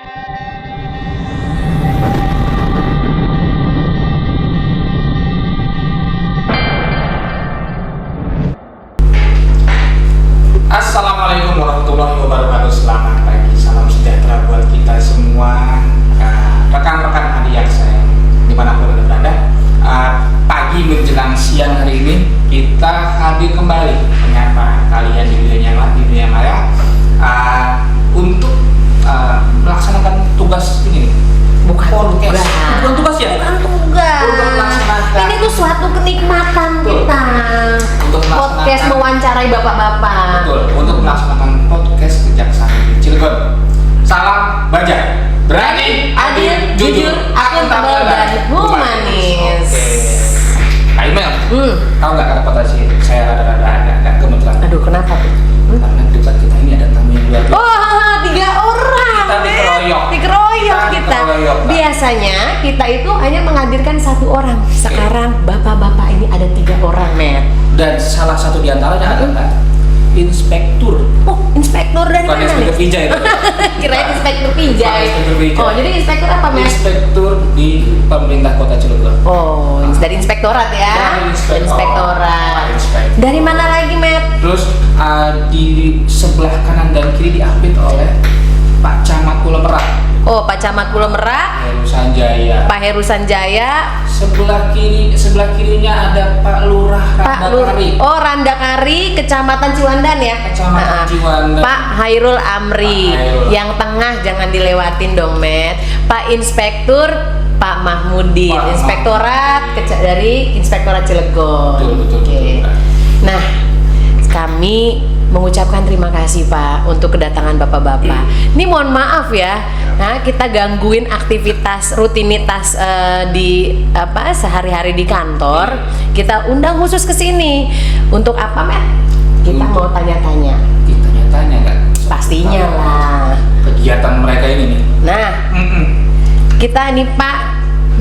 Assalamualaikum warahmatullahi wabarakatuh. Selamat pagi, salam sejahtera buat kita semua, rekan-rekan adik saya dimanapun Anda berada. Pagi menjelang siang hari ini kita hadir kembali menyapa kalian di dunia maya untuk melaksanakan tugas ini. Bukan tugas ya? Bukan tugas. Untuk melaksanakan. Ini tuh suatu kenikmatan kita. Untuk podcast mewawancarai bapak-bapak. Betul. Untuk melaksanakan podcast Kejaksaan Negeri Cilegon. Salam baja. Berani, adil, jujur, akuntabel dan humanis. Oke. Kak Imel, tahu nggak kenapa tadi saya rada-rada agak gemeteran? Aduh, kenapa tuh? Karena di depan kita ini ada tamu yang luar biasa. Oh, 3 orang. Kita dikeroyok. Dikeroyok kita. Biasanya kita itu hanya menghadirkan 1 orang. Sekarang bapak-bapak ini ada 3 orang, Met. Dan salah satu diantaranya adalah inspektur. Oh, inspektur dari Bukan mana inspektur nih? Pijay itu. Kirain inspektur Pijay. Inspektur Pijay. Oh, jadi inspektur apa, Met? Inspektur di pemerintah Kota Cilegon. Oh, dari inspektorat ya? Dari Inspektorat. Inspektor. Dari mana lagi, Met? Terus di sebelah kanan dan kiri diapit oleh Pak Camat Pulau Merak, Oh, Pak Camat Pulau Merak, Heru Sanjaya. Pak Heru Sanjaya, Sebelah kirinya ada Pak Lurah Randakari. Oh, Randakari, Kecamatan Ciwandan ya? Kecamatan Ciwandan. Pak Hairul Amri. Pak Hairul. Yang tengah jangan dilewatin dong, Met. Pak Inspektur Pak Mahmudin, Pak Inspektorat dari Inspektorat Cilegon. Betul. Oke. Nah, kami mengucapkan terima kasih Pak untuk kedatangan bapak-bapak. Ini mohon maaf ya, kita gangguin aktivitas rutinitas di sehari-hari di kantor. Kita undang khusus ke sini untuk apa, Met? Kita mau tanya-tanya. Tanya kan? Pastinya lah. Kegiatan mereka ini nih. Nah, kita ini Pak,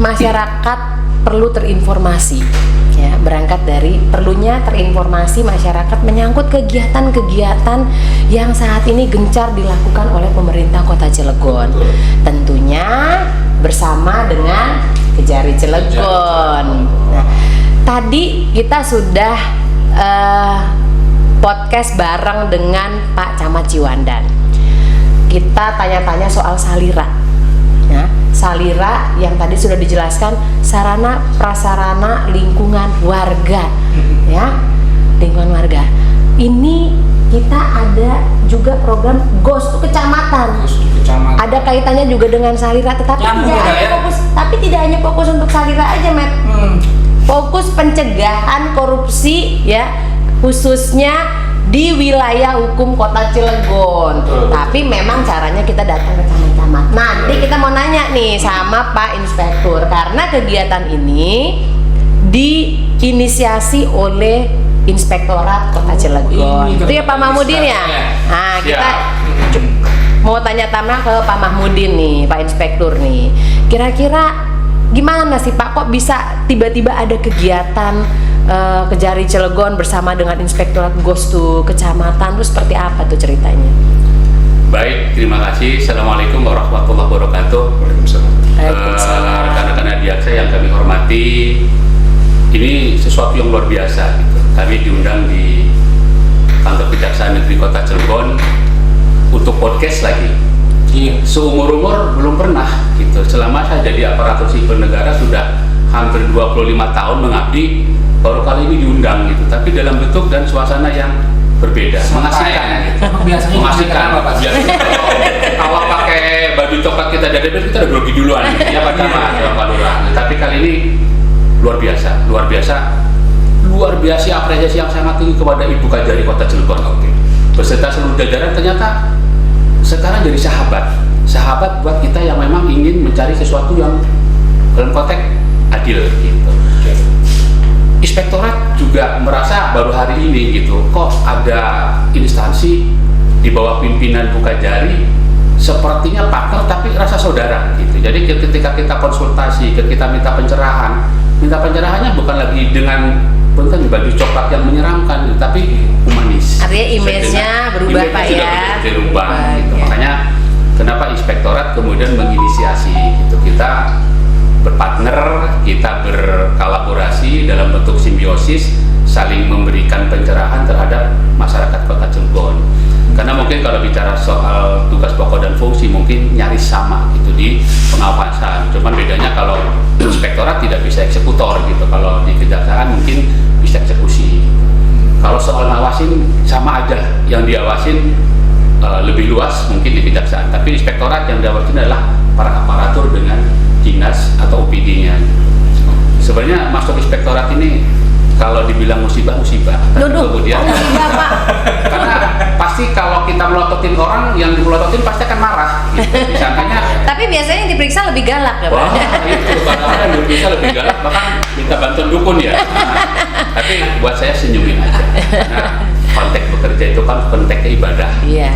masyarakat perlu terinformasi. Ya, berangkat dari perlunya terinformasi masyarakat menyangkut kegiatan-kegiatan yang saat ini gencar dilakukan oleh pemerintah Kota Cilegon. Betul. Tentunya bersama dengan Kejari Cilegon. Nah, tadi kita sudah podcast bareng dengan Pak Camat Ciwandan. Kita tanya-tanya soal Salira. Ya, Salira yang tadi sudah dijelaskan sarana prasarana lingkungan warga, ya, lingkungan warga. Ini kita ada juga program GOS Kecamatan. Ada kaitannya juga dengan Salira, tetapi tidak hanya fokus untuk Salira aja, Met. Fokus pencegahan korupsi, ya, khususnya di wilayah hukum Kota Cilegon. Tapi memang caranya kita datang ke camat-camat. Nanti kita mau nanya nih sama Pak Inspektur, karena kegiatan ini diinisiasi oleh Inspektorat Kota Cilegon. Itu ya Pak Mahmudin ya? Nah, kita mau tanya-tanya ke Pak Mahmudin nih, Pak Inspektur nih. Kira-kira gimana sih Pak, kok bisa tiba-tiba ada kegiatan Kejari Cilegon bersama dengan Inspektorat GOS Kecamatan, itu seperti apa tuh ceritanya? Baik, terima kasih. Assalamualaikum warahmatullahi wabarakatuh. Rekan-rekan Adiaksa yang kami hormati, ini sesuatu yang luar biasa gitu. Kami diundang di kantor Kejaksaan Negeri Kota Cilegon untuk podcast lagi. Seumur-umur belum pernah gitu. Selama saya jadi aparatur sipil negara sudah hampir 25 tahun mengabdi, baru kali ini diundang gitu, tapi dalam bentuk dan suasana yang berbeda, mengasihkan gitu. Mengasihkan. Biasanya kalau pakai baju coklat kita kita udah grogi duluan gitu, ya Pak Camat, Pak Lurah. Tapi kali ini luar biasa apresiasi yang sangat tinggi kepada Ibu Kajari Kota Cilegon. Beserta seluruh jajaran ternyata sekarang jadi sahabat buat kita yang memang ingin mencari sesuatu yang dalam konteks adil gitu. Inspektorat juga merasa baru hari ini gitu, kok ada instansi di bawah pimpinan Bu Kajari sepertinya partner tapi rasa saudara gitu. Jadi ketika kita konsultasi, kita minta pencerahannya bukan lagi dengan baju coklat yang menyeramkan gitu, tapi humanis. Artinya image-nya berubah Pak ya. Dirubah gitu. Ya. Makanya kenapa Inspektorat kemudian menginisiasi gitu. Kita berpartner, kita berkolaborasi dalam bentuk simbiosis, saling memberikan pencerahan terhadap masyarakat Kota Cilegon. Karena mungkin kalau bicara soal tugas pokok dan fungsi mungkin nyaris sama gitu di pengawasan. Cuman bedanya kalau inspektorat tidak bisa eksekutor gitu, kalau di kejaksaan mungkin bisa eksekusi. Kalau soal ngawasin sama aja, yang diawasin lebih luas mungkin di kejaksaan, tapi inspektorat yang diawasin adalah para aparatur dengan dinas atau OPD-nya. Sebenarnya masuk inspektorat ini kalau dibilang musibah, kemudian Pak. karena pasti kalau kita melototin orang, yang dimelototin pasti akan marah gitu. Disangkanya Tapi biasanya yang diperiksa lebih galak ya, Pak? wah itu kadang-kadang yang diperiksa lebih galak, bahkan minta bantuan dukun ya. Tapi buat saya senyumin aja, karena konteks bekerja itu kan konteks ibadah. Iya.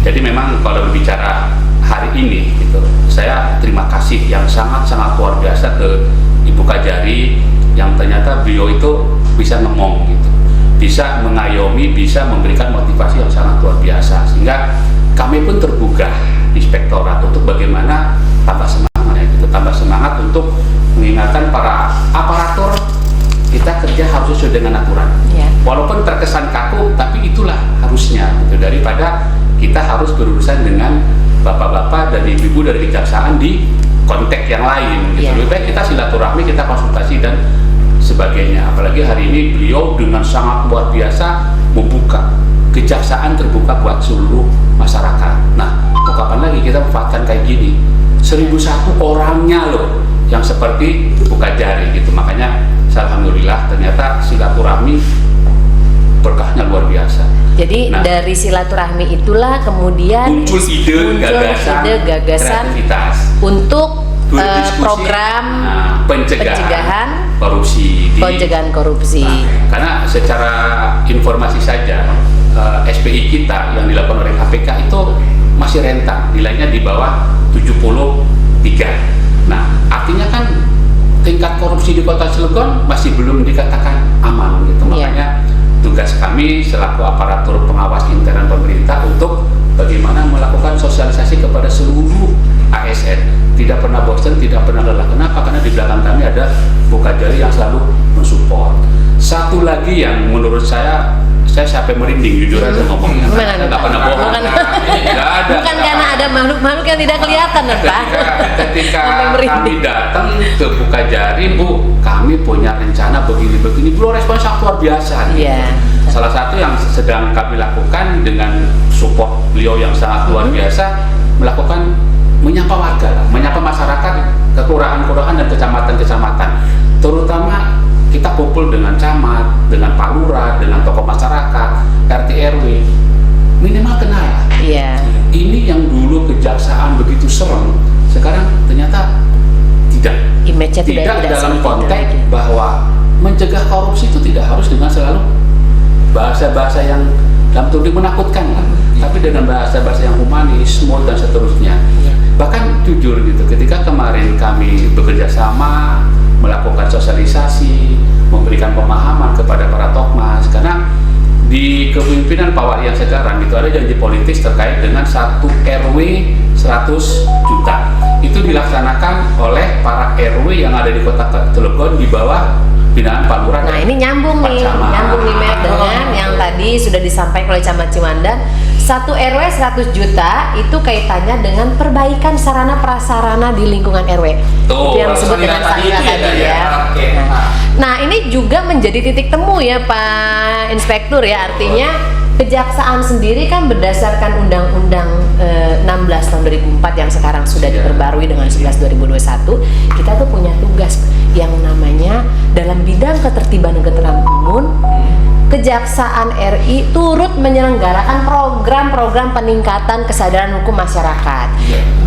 Jadi memang kalau berbicara hari ini gitu, saya terima kasih yang sangat-sangat luar biasa ke Ibu Kajari, yang ternyata beliau itu bisa ngomong gitu, bisa mengayomi, bisa memberikan motivasi yang sangat luar biasa, sehingga kami pun tergugah di inspektorat untuk bagaimana tambah semangat ya, gitu, tambah semangat untuk mengingatkan para aparatur kita kerja harus sesuai dengan aturan. Ya. Walaupun terkesan kaku, tapi itulah harusnya gitu, daripada kita harus berurusan dengan bapak-bapak dan ibu-ibu dari kejaksaan di konteks yang lain gitu. Ya. Lebih baik kita silaturahmi, kita konsultasi dan sebagainya. Apalagi hari ini beliau dengan sangat luar biasa membuka, kejaksaan terbuka buat seluruh masyarakat. Nah, untuk kapan lagi kita memanfaatkan kayak gini? 1001 orangnya loh yang seperti Bu Kajari gitu. Makanya alhamdulillah ternyata silaturahmi berkahnya luar biasa. Jadi dari silaturahmi itulah kemudian muncul ide, gagasan, kreativitas untuk berdiskusi, program pencegahan korupsi. Pencegahan korupsi. Nah, karena secara informasi saja SPI kita yang dilakukan oleh KPK itu masih rentang, nilainya di bawah 73. Nah, artinya kan tingkat korupsi di Kota Cilegon masih belum dikatakan aman gitu. Makanya tugas kami selaku aparatur pengawas intern pemerintah untuk bagaimana melakukan sosialisasi kepada seluruh ASN, tidak pernah bosan, tidak pernah lelah. Kenapa? Karena di belakang kami ada Bu Kajari yang selalu mensupport. Satu lagi yang menurut saya sampai merinding jujur aja ngomongnya. Saya nggak pernah bohong. Nggak ada. Bukan karena ada makhluk-makhluk yang tidak kelihatan, Pak. Ketika kami datang ke Bu Kajari, Bu, kami punya rencana begini-begini. Beliau respon sangat luar biasa. Iya. Salah satu yang sedang kami lakukan dengan support beliau yang sangat luar biasa, melakukan menyapa warga, menyapa masyarakat ke kelurahan-kelurahan dan kecamatan-kecamatan. Terutama kita kumpul dengan camat, dengan Pak Lurah, dengan tokoh masyarakat, RT RW, minimal kenal. Iya. Ini yang dulu kejaksaan begitu serem, sekarang ternyata tidak. Image-nya tidak dalam konteks bahwa mencegah korupsi itu tidak harus dengan selalu bahasa-bahasa yang dalam tujuan menakutkan kan, tapi dengan bahasa-bahasa yang humanis, smooth dan seterusnya. Bahkan jujur gitu, ketika kemarin kami bekerja sama melakukan sosialisasi, memberikan pemahaman kepada para tokmas, karena di kepemimpinan Pak Wali yang sekarang itu ada janji politis terkait dengan 1 RW 100 juta. Itu dilaksanakan oleh para RW yang ada di Kota Cilegon di bawah binaan Pak Lurah. Nah, ini nyambung nih Matt, dengan yang tadi sudah disampaikan oleh Camat Ciwandan. 1 RW 100 juta itu kaitannya dengan perbaikan sarana prasarana di lingkungan RW. Tuh, yang disebut dengan Salira tadi ya. Nah, ini juga menjadi titik temu ya Pak Inspektur ya, artinya Kejaksaan sendiri kan berdasarkan Undang-Undang 16 tahun 2004 yang sekarang sudah diperbarui dengan 11 2021, kita tuh punya tugas yang namanya dalam bidang ketertiban dan ketertiban umum. Kejaksaan RI turut menyelenggarakan program-program peningkatan kesadaran hukum masyarakat.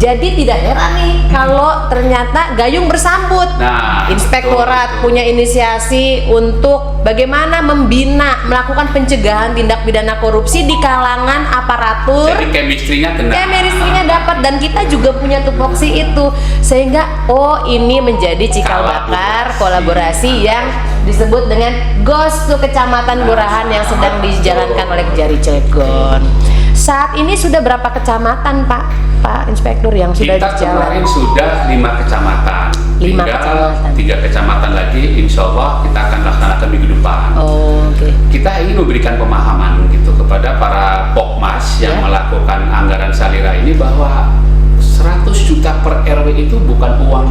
Jadi tidak heran nih kalau ternyata gayung bersambut. Nah, Inspektorat punya inisiasi untuk bagaimana membina, melakukan pencegahan tindak pidana korupsi di kalangan aparatur. Jadi chemistry-nya kena. Chemistry-nya dapat, dan kita juga punya tupoksi itu, sehingga ini menjadi cikal bakal kolaborasi yang disebut dengan GOS tuh kecamatan kelurahan yang sedang dijalankan oleh Kejari Cilegon. Saat ini sudah berapa kecamatan Pak Inspektur yang sudah Kita kemarin berjalan? sudah 5 kecamatan. 5 Tinggal kecamatan. 3 kecamatan lagi, insya Allah kita akan laksanakan minggu depan. Oh, oke. Kita ingin memberikan pemahaman gitu kepada para Pokmas yang Ya. melakukan anggaran Salira ini bahwa 100 juta per RW itu bukan uang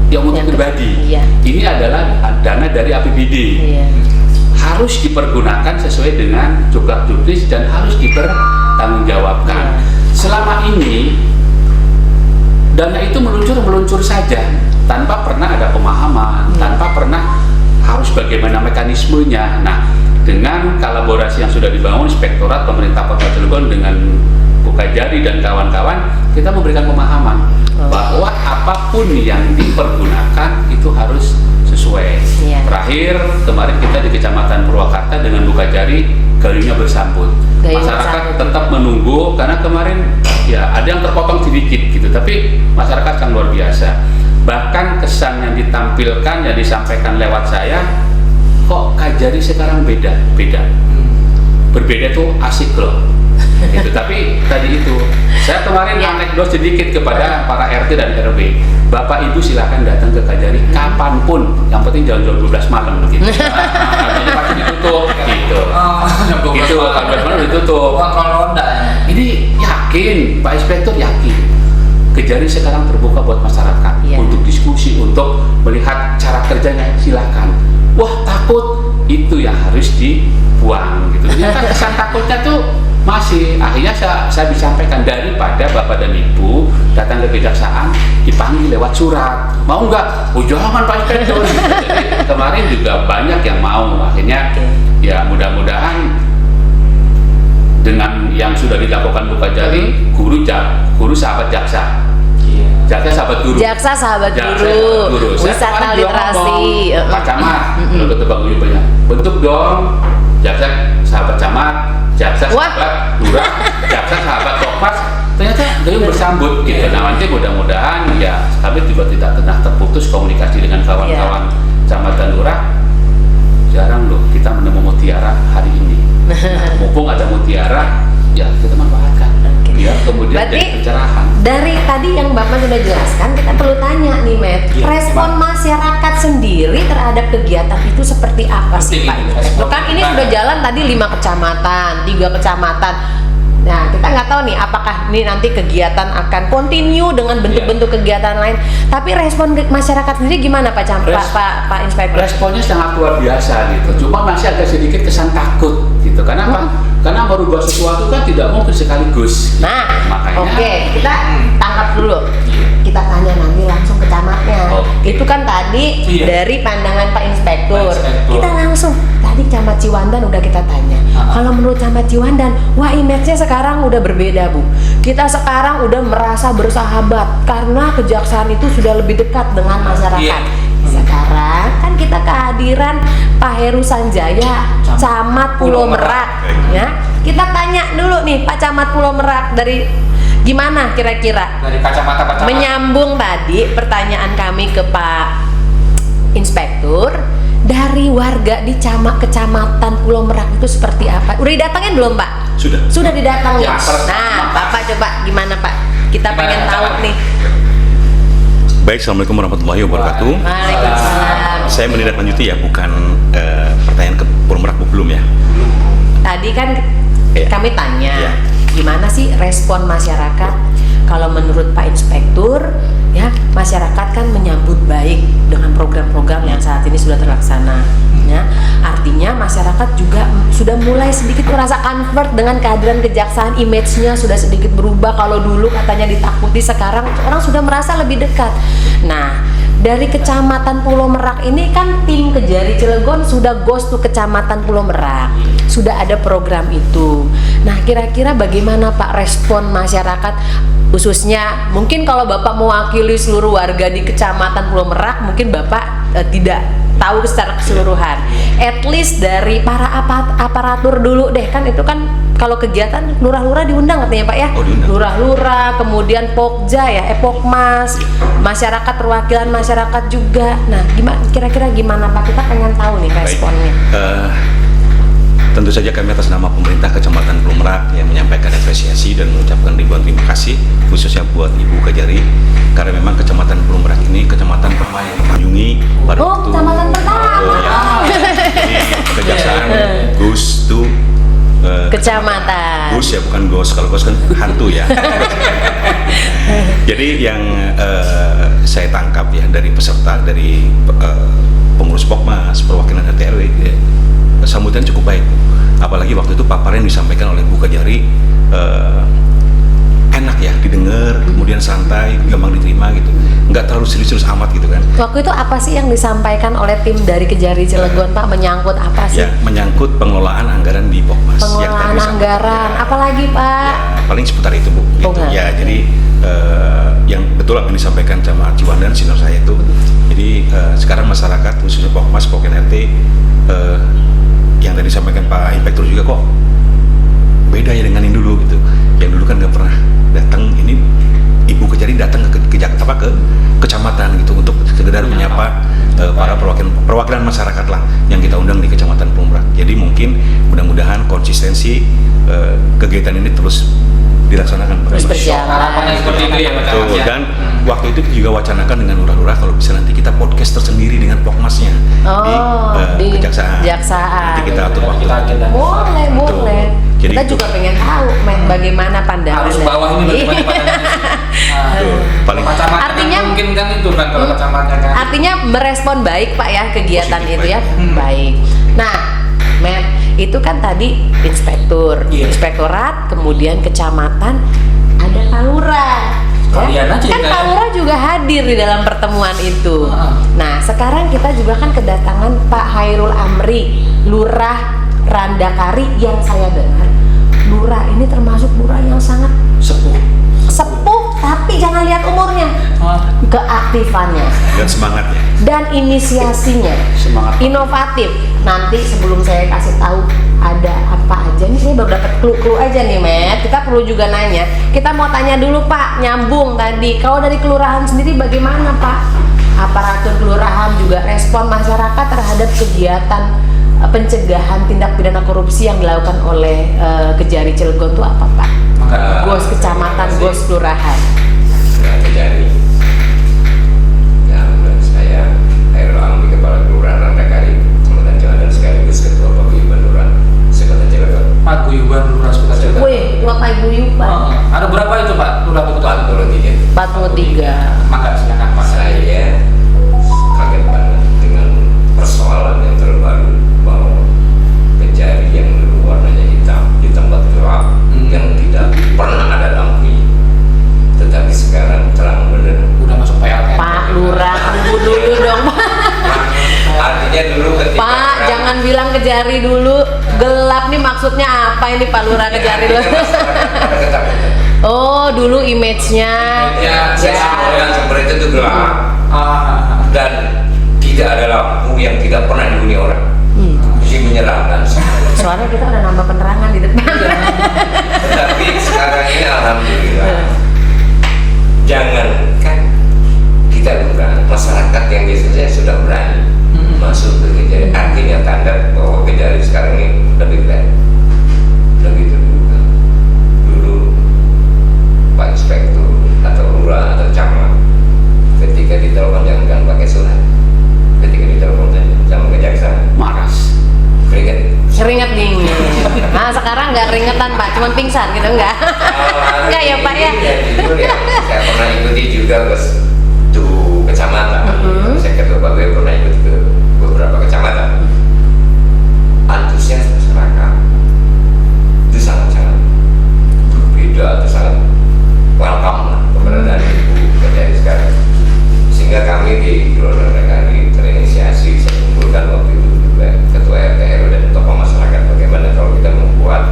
yang untuk Yang pribadi. iya. Ini adalah dana dari APBD. Iya. Harus dipergunakan sesuai dengan jumlah-jumlah dan harus dipertanggungjawabkan. Ya. Selama ini dana itu meluncur saja tanpa pernah ada pemahaman, tanpa pernah harus bagaimana mekanismenya. Nah, dengan kolaborasi yang sudah dibangun Inspektorat Pemerintah Kota Cilegon dengan Bukajari dan kawan-kawan, kita memberikan pemahaman bahwa apapun yang dipergunakan itu harus sesuai. Iya. Terakhir kemarin kita di Kecamatan Purwakarta dengan Bukajari gayungnya bersambut. Gayung Masyarakat bersambut. tetap menunggu karena kemarin ya ada yang terpotong sedikit gitu, tapi masyarakat kan luar biasa. Bahkan kesan yang ditampilkan yang disampaikan lewat saya, kok Kajari sekarang beda. Berbeda tuh asik loh. Gitu. Tapi tadi itu saya kemarin Ya. anekdot sedikit kepada para RT dan RW. Bapak Ibu silakan datang ke Kajari kapanpun, yang penting jangan jam 12 malam gitu. Artinya pasti ditutup gitu. Jam 12 Itu malam. kan malam ditutup. Kontrol ronda. Ini yakin, Pak Inspektur yakin. Kejari sekarang terbuka buat masyarakat Iya. untuk diskusi, untuk melihat cara kerjanya, silakan. Wah takut, itu yang harus dibuang gitu. Ternyata kesan takutnya tuh masih. Akhirnya saya disampaikan daripada Bapak dan Ibu datang ke kejaksaan dipanggil lewat surat. Mau nggak? Oh jangan Pak Inspektur. Jadi kemarin juga banyak yang mau. Akhirnya ya mudah-mudahan dengan yang sudah dilakukan Bukajari, guru sahabat jaksa. Iya. Jaksa sahabat guru. Jaksa sahabat Jaksa guru, sahabat guru. Saya wisata kemarin juga literasi. ngomong, Pak Camat, kalau ketemu Bang Yubanya, bentuk dong jaksa sahabat camat, jaksa Wah. sahabat lurah, jaksa sahabat Pokmas. Ternyata gayung bersambut gitu. Nah nanti mudah-mudahan ya kami juga tidak pernah terputus komunikasi dengan kawan-kawan camat dan lurah. Jarang loh kita menemu mutiara hari ini. Nah, mumpung ada mutiara, ya kita manfaatkan. Oke. Ya kemudian Berarti jadi pencerahan. dari tadi yang Bapak sudah jelaskan, kita perlu tanya nih, Met. Iya, Respon gimana? masyarakat sendiri terhadap kegiatan itu seperti apa sih, Penting Pak? ini, respon Kan ini kita. sudah jalan tadi 5 kecamatan, 3 kecamatan. Nah, kita nggak tahu nih apakah ini nanti kegiatan akan continue dengan bentuk-bentuk kegiatan lain. Tapi respon masyarakat sendiri gimana, Pak Pak Inspektur? Responnya sangat luar biasa gitu. Cuma masih agak sedikit kesan takut gitu. Karena apa? Karena merubah sesuatu kan tidak mungkin sekaligus. Nah, makanya oke, kita tangkap dulu. Iya. Kita tanya nanti langsung ke camatnya. Oke. Itu kan tadi Iya. dari pandangan Pak Inspektur. Pak Inspektur. Kita langsung tadi Camat Ciwandan udah kita tanya. Kalau menurut Camat Ciwandan, wah image-nya sekarang udah berbeda, Bu. Kita sekarang udah merasa bersahabat karena kejaksaan itu sudah lebih dekat dengan masyarakat. Iya. Sekarang kan kita kehadiran Pak Heru Sanjaya, Camat Pulau Merak, ya. Kita tanya dulu nih Pak Camat Pulau Merak, dari gimana kira-kira Dari kacamata menyambung tadi pertanyaan kami ke Pak Inspektur, dari warga di Kecamatan Pulau Merak itu seperti apa? Udah didatangin belum, Pak? Sudah didatangin. Ya, Nah, Bapak coba gimana, Pak? Kita Gimana, pengen tahu Pak? nih. Baik, Assalamualaikum warahmatullahi wabarakatuh. Waalaikumsalam. Saya menindaklanjuti ya, bukan pertanyaan ke Pulau Merak belum ya. Tadi kan Iya. kami tanya, Iya. gimana sih respon masyarakat? Kalau menurut Pak Inspektur, ya masyarakat kan menyambut baik dengan program-program yang saat ini sudah terlaksana. Ya, artinya masyarakat juga sudah mulai sedikit merasa comfort dengan kehadiran kejaksaan, image-nya sudah sedikit berubah. Kalau dulu katanya ditakuti, sekarang orang sudah merasa lebih dekat. Nah, dari Kecamatan Pulau Merak ini kan tim Kejari Cilegon sudah goes to Kecamatan Pulau Merak. Sudah ada program itu. Nah, kira-kira bagaimana Pak respon masyarakat, khususnya mungkin kalau Bapak mewakili seluruh warga di Kecamatan Pulau Merak, mungkin Bapak tidak tahu secara keseluruhan. At least dari para aparatur dulu deh, kan itu kan kalau kegiatan lurah-lurah diundang katanya Pak ya. Oh, diundang. Lurah-lurah, kemudian Pokja ya, Pokmas, masyarakat, perwakilan masyarakat juga. Nah, kira-kira gimana Pak? Kita pengen tahu nih responnya. Tentu saja kami atas nama pemerintah Kecamatan Pulau Merak yang menyampaikan apresiasi dan mengucapkan ribuan terima kasih khususnya buat Ibu Kejari, karena memang Kecamatan Pulau Merak ini kecamatan pertama yang dikunjungi pada waktu kecamatan pertama. Jadi kejaksaan Gus tuh Kecamatan. Gus ya, bukan Gos. Kalau Gos kan hantu ya. Jadi yang saya tangkap ya dari peserta, dari pengurus Pokmas, perwakilan RT RW, ya, sambutan cukup baik. Apalagi waktu itu paparan yang disampaikan oleh Bu Kejari enak ya didengar, kemudian santai, gampang diterima gitu, nggak terlalu serius-serius amat gitu kan. Waktu itu apa sih yang disampaikan oleh tim dari Kejari Cilegon, Pak? Menyangkut apa sih? Ya, menyangkut pengelolaan anggaran di Pokmas. Pengelolaan anggaran, apalagi Pak? Ya, paling seputar itu Bu. Gitu. Enggak. Ya, jadi yang betul apa yang disampaikan sama Ciwandan senior saya itu. Jadi sekarang masyarakat khususnya Pokmas, Poken RT yang tadi disampaikan Pak Inspektur juga kok beda ya dengan yang dulu gitu. Yang dulu kan nggak pernah datang, ini Ibu Kejari datang ke kecamatan gitu untuk sekedar menyapa para perwakilan masyarakat lah yang kita undang di Kecamatan Pulau Merak. Jadi mungkin mudah-mudahan konsistensi kegiatan ini terus dilaksanakan. Terus berjalan. Harapannya seperti itu ya Pak Betul. Camat ya. Dan waktu itu juga wacanakan dengan lurah-lurah kalau bisa nanti kita podcast tersendiri dengan Pokmasnya di kejaksaan. Kejaksaan. Nanti kita atur waktu. Boleh, Betul. boleh. Jadi Kita juga pengen tahu bagaimana pandangan Harus bawah ini bagaimana pandangannya. Paling Pak Camat Artinya- mungkin kan itu kan kalau Pak Camatnya kan. Artinya merespon baik Pak ya kegiatan Positif, itu ya. baik. Baik. Nah, Matt, itu kan tadi inspektur, Iya. inspektorat, kemudian kecamatan, ada Pak Lurah. Sekalian aja Kan ya, Pak ya. Lurah juga hadir di dalam pertemuan itu. Ah. Nah, sekarang kita juga kan kedatangan Pak Hairul Amri, Lurah Randakari, yang saya dengar Lurah ini termasuk lurah yang sangat sepuh, tapi jangan lihat umurnya, keaktifannya dan semangatnya. dan inisiasinya Semangat. inovatif. Nanti sebelum saya kasih tahu ada apa aja nih, saya baru dapat clue aja nih Matt. Kita perlu juga nanya, kita mau tanya dulu Pak, nyambung tadi, kalau dari kelurahan sendiri bagaimana Pak? Aparatur kelurahan juga respon masyarakat terhadap kegiatan pencegahan tindak pidana korupsi yang dilakukan oleh Kejari Cilegon itu apa Pak? Gos kecamatan, gos kelurahan. Nggak terjadi. Ya, dan saya Hairul Amri, Kepala Kelurahan Randakari, Kecamatan Ciwandan, sekaligus Ketua Paguyuban Lurah Sekota Cilegon. Pak Guyuban Lurah Sekota Cilegon. Wih, Tua Pak Guyuban. Ada berapa itu Pak? Lurah Sekota 43. 43. Maka silakan Pak. Saya kaget banget dengan persoalan yang terbaru bahwa Kejari yang dulu warnanya hitam gelap, yang tidak pernah ada lampunya, tetapi sekarang terang benderang. Udah masuk PLN. Pak Lurah, tunggu dulu dong Pak. Artinya dulu ketika Pak, jangan bilang Kejari dulu. Gelap nih maksudnya apa ini Pak Lurah Kejari Artinya dulu? masyarakat ada ketakutan. Oh, dulu image-nya. Ya, saya sampaikan seperti itu gelap dan tidak ada lampu yang tidak pernah dihuni orang. Jadi menyeramkan. Soalnya kita udah nambah penerangan di depan. Tetapi sekarang ini alhamdulillah, jangankan kita lurah, masyarakat yang biasanya sudah berani masuk ke Kejari, artinya tanda bahwa Kejari sekarang ini lebih berani, lebih terbuka. Dulu Pak Inspektur atau lurah atau camat ketika ditelepon jangan pakai surat, ketika ditelepon sama kejaksaan Maras. Keringet dingin. Nah, sekarang nggak keringetan Pak, cuman pingsan gitu enggak? Enggak ya Pak ya? Saya pernah ikuti juga ke kecamatan. Saya ketua Paguyuban pernah ikut ke beberapa kecamatan. Antusias masyarakat itu sangat-sangat berbeda, itu sangat welcome lah keberadaan Ibu Kejari sekarang. Sehingga kami di Kelurahan Randakari terinisiasi, saya kumpulkan waktu itu juga ketua RT RW dan tokoh masyarakat, bagaimana kalau kita membuat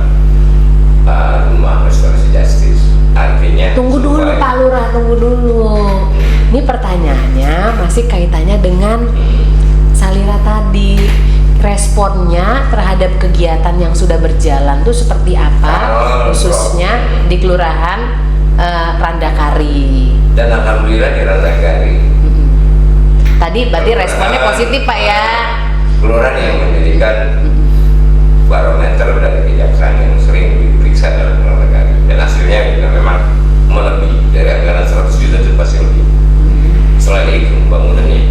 rumah restorasi justice. Artinya Tunggu dulu supaya- Pak Lurah, tunggu dulu. Ini pertanyaannya masih kaitannya dengan Salira tadi. Responnya terhadap kegiatan yang sudah berjalan tuh seperti apa, khususnya di Kelurahan Randakari. Dan alhamdulillah di Randakari Tadi berarti responnya positif Pak ya. kelurahan yang menjadikan barometer dari kejaksaan yang sering diperiksa dalam negara, dan hasilnya juga memang melebihi dari anggaran 100 juta itu pasti lebih. Selain itu pembangunannya,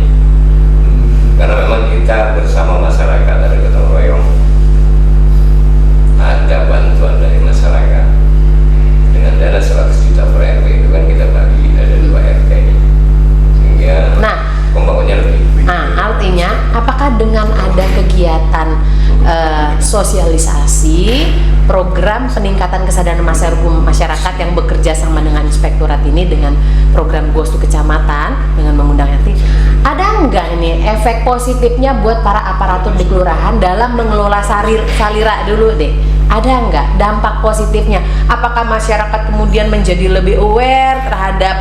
karena memang kita bersama masyarakat ada gotong royong, ada bantuan dari masyarakat dengan dana 100 juta per RW itu kan kita bagi ada 2 RT ini, sehingga Nah, pembangunannya lebih. Artinya apakah dengan ada kegiatan sosialisasi program peningkatan kesadaran masyarakat yang bekerja sama dengan inspektorat ini dengan program Ghost to Kecamatan dengan mengundang RT, ada enggak ini efek positifnya buat para aparatur di kelurahan dalam mengelola salira dulu deh? Ada enggak dampak positifnya? Apakah masyarakat kemudian menjadi lebih aware terhadap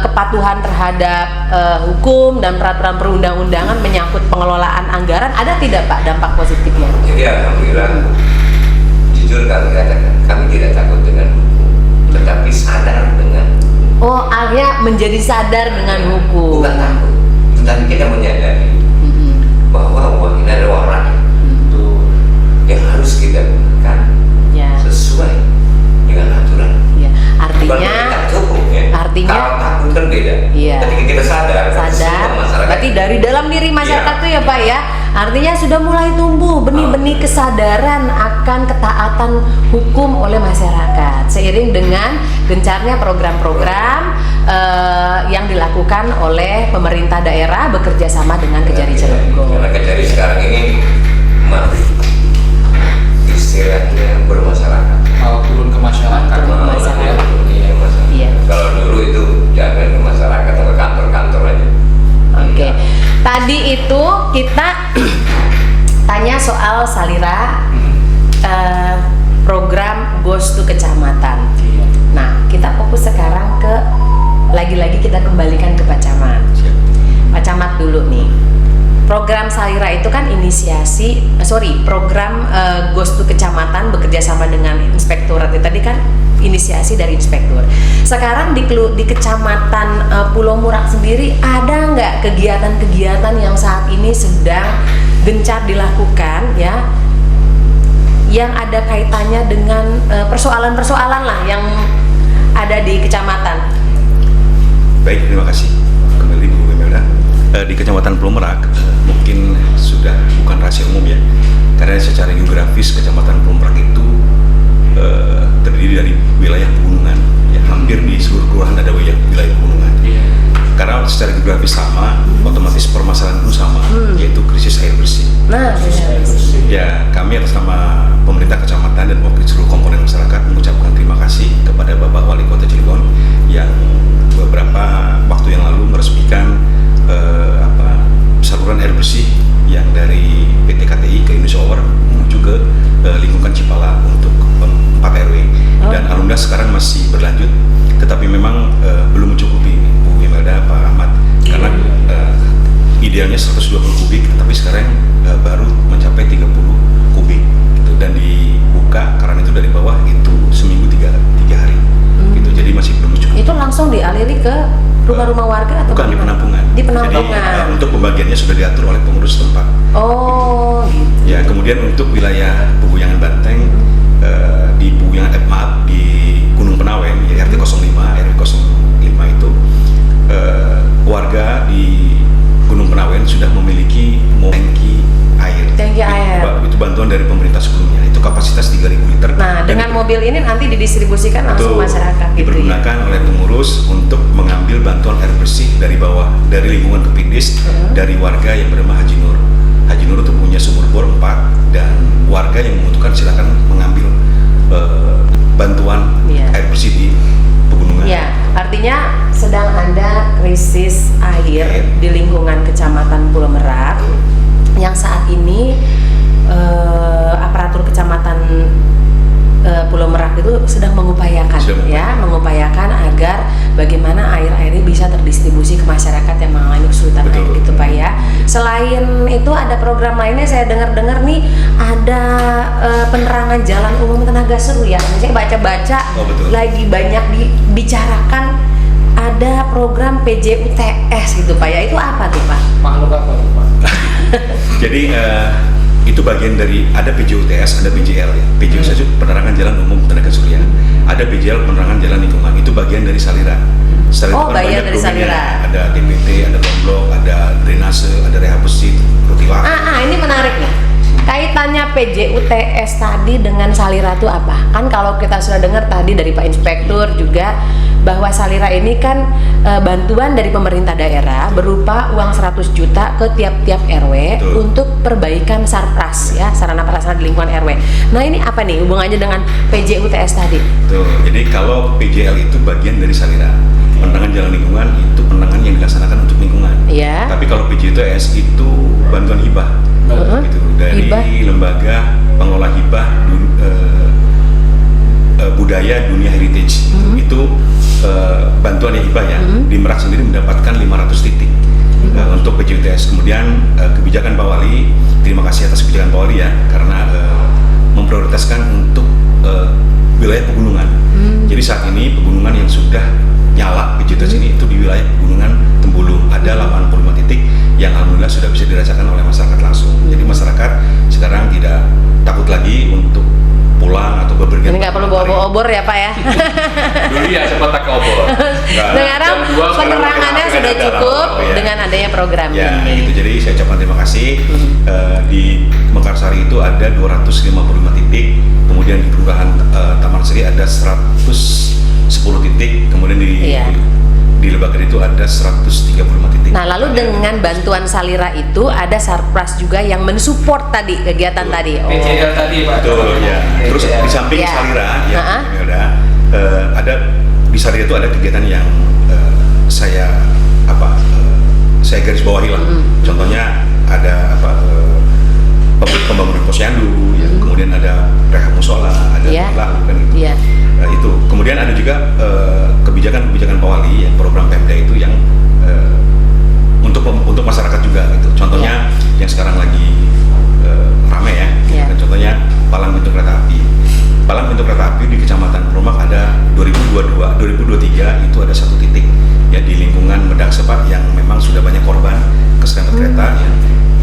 kepatuhan terhadap hukum dan peraturan perundang-undangan menyangkut pengelolaan anggaran? Ada tidak Pak dampak positifnya? Jadi alhamdulillah, jujur kami katakan, kami tidak takut dengan hukum, tetapi sadar dengan Oh, akhirnya menjadi sadar dengan hukum. bukan takut, tetapi kita menyadari bahwa uang ini adalah uang rakyat yang harus kita gunakan Ya, sesuai dengan aturan. ya. Bukan Artinya, berarti hukum ya. artinya- Kalau takut kan beda. Iya. Ketika kita sadar, semua masyarakat. berarti dari dalam diri masyarakat Iya. tuh ya Pak ya, artinya sudah mulai tumbuh benih-benih kesadaran akan ketaatan hukum oleh masyarakat seiring dengan gencarnya program-program yang dilakukan oleh pemerintah daerah bekerja sama dengan Kejari Cilegon. Karena Kejari sekarang ini maaf, istilahnya bermasyarakat. Turun ke masyarakat. Turun ke masyarakat. Iya, masyarakat. Iya. Kalau dulu itu jangan ke masyarakat atau ke kantor-kantor aja. Oke, tadi itu kita tanya soal salira program Ghost to Kecamatan. Iya. Nah, kita fokus sekarang ke lagi-lagi kita kembalikan ke Pak Camat. Siap. Pak Camat dulu nih. Program Salira itu kan program Ghost to Kecamatan bekerja sama dengan inspektorat itu tadi kan inisiasi dari inspektur. Sekarang di Kecamatan Pulau Murak sendiri ada nggak kegiatan-kegiatan yang saat ini sedang gencar dilakukan ya, yang ada kaitannya dengan persoalan-persoalan lah yang ada di kecamatan? Baik, terima kasih kembali Bu Imelda. Di Kecamatan Pulau Merak mungkin sudah bukan rahasia umum ya, karena secara geografis Kecamatan Pulau Merak itu terdiri dari wilayah pegunungan ya, hampir di seluruh kelurahan ada wilayah pegunungan. Karena secara geografis sama, otomatis permasalahan pun sama, yaitu krisis air bersih. Nah, Ya, kami atas nama pemerintah kecamatan dan mewakili seluruh komponen masyarakat mengucapkan terima kasih kepada Bapak Wali Kota Cilegon yang beberapa waktu yang lalu meresmikan saluran air bersih yang dari PT KTI ke Indonesia Power menuju ke lingkungan Cipala untuk 4 RW. Dan alhamdulillah sekarang masih berlanjut, tetapi memang belum mencukupi Bu Imelda, Pak Ahmad, karena idealnya 120 kubik, tetapi sekarang baru mencapai 30 kubik gitu, dan dibuka karena itu dari bawah itu seminggu 3 hari gitu, jadi masih belum cukup. itu langsung dialiri ke rumah-rumah warga atau Bukan, di bagaimana? penampungan. Di penampungan. Jadi untuk pembagiannya sudah diatur oleh pengurus tempat. Oh, gitu. Ya, kemudian untuk wilayah Peguyangan Banteng di di Gunung Penawen ya, RT 05 RW 05 itu warga di Gunung Penawen sudah memiliki tangki air. Tangki air. Itu bantuan dari pemerintah sebelumnya. Itu kapasitas 3.000 liter. Nah, Dan dengan mobil ini nanti didistribusikan langsung itu masyarakat gitu ya. dipergunakan oleh pengurus untuk mengambil bantuan air bersih dari bawah, dari lingkungan Kepindis, dari warga yang bernama Haji Nur. Haji Nur itu punya sumur bor 4, dan warga yang membutuhkan silakan mengambil bantuan Iya. air bersih di pegunungan. Ya, artinya sedang ada krisis air di lingkungan Kecamatan Pulau Merak yang saat ini aparatur Kecamatan Pulau Merak itu sedang mengupayakan mengupayakan agar bagaimana air ini bisa terdistribusi ke masyarakat yang mengalami kesulitan air gitu Pak ya. Selain itu ada program lainnya, saya dengar-dengar nih ada penerangan jalan umum tenaga seru ya. Saya baca-baca lagi banyak dibicarakan ada program PJUTS gitu Pak ya. Itu apa tuh Pak? Makhluk apa tuh Pak? Jadi itu itu bagian dari ada PJUTS, ada PJL ya. PJUTS itu penerangan jalan umum tenaga surya. Ada PJL penerangan jalan lingkungan. Itu bagian dari Salira. Salira Oh, itu kan bagian banyak dari domainnya. Salira. Ada TPT, ada komblok, ada drainase, ada rehab besi, rutilah. Ini menarik nih. Kaitannya PJUTS tadi dengan Salira itu apa? Kan kalau kita sudah dengar tadi dari Pak Inspektur juga bahwa Salira ini kan bantuan dari pemerintah daerah berupa uang 100 juta ke tiap-tiap RW. Betul. Untuk perbaikan sarpras ya, sarana prasarana di lingkungan RW. Nah, ini apa nih hubungannya dengan PJUTS tadi? Tuh, jadi kalau PJL itu bagian dari Salira. Penerangan jalan lingkungan itu penerangan yang dilaksanakan untuk lingkungan. Iya. Tapi kalau PJUTS itu bantuan hibah. Gitu, dari Hibah. lembaga pengelola hibah budaya dunia heritage. Itu bantuan yang hibah ya. Di Merak sendiri mendapatkan 500 titik untuk PJUTS. Kemudian kebijakan Pak Wali, terima kasih atas kebijakan Pak Wali ya, karena memprioritaskan untuk wilayah pegunungan. Jadi saat ini pegunungan yang sudah nyala PJUTS ini itu di wilayah pegunungan Tembulung ada 85 titik yang alhamdulillah sudah bisa dirasakan oleh masyarakat langsung. Jadi masyarakat sekarang tidak takut lagi untuk pulang atau bepergian. Ini nggak perlu bawa-bawa obor ya Pak ya? Dulu ya sempat pakai obor. Sekarang Jam 2 penerangannya sekarang sudah ada cukup ya. dengan adanya program Ya, ini. gitu. Jadi saya ucapkan terima kasih. Di Mekarsari itu ada 255 titik, kemudian di Kelurahan Taman Seri ada 110 titik, kemudian di Lebakar itu ada 135 titik. Nah, lalu dengan bantuan Salira itu ada sarpras juga yang mensupport tadi kegiatan Betul. tadi. PJL tadi Pak. Betul ya. Terus PJL. di samping Ya. Salira ya, Ha-ha. ada di Salira itu ada kegiatan yang saya garis bawahi lah. Contohnya ada pembangunan posyandu, ya, kemudian ada rehab musola, ada Iya. lalu kan itu. Iya. Itu. Kemudian ada juga kebijakan-kebijakan Pak Wali, ya, program Pemda itu yang untuk masyarakat juga gitu. Contohnya yang sekarang lagi rame ya. Iya. Dan contohnya palang pintu kereta api. Palang pintu kereta api di Kecamatan Perumak ada 2023 itu ada 1 titik ya di lingkungan Medak Sepat yang memang sudah banyak korban keserempet kereta ya.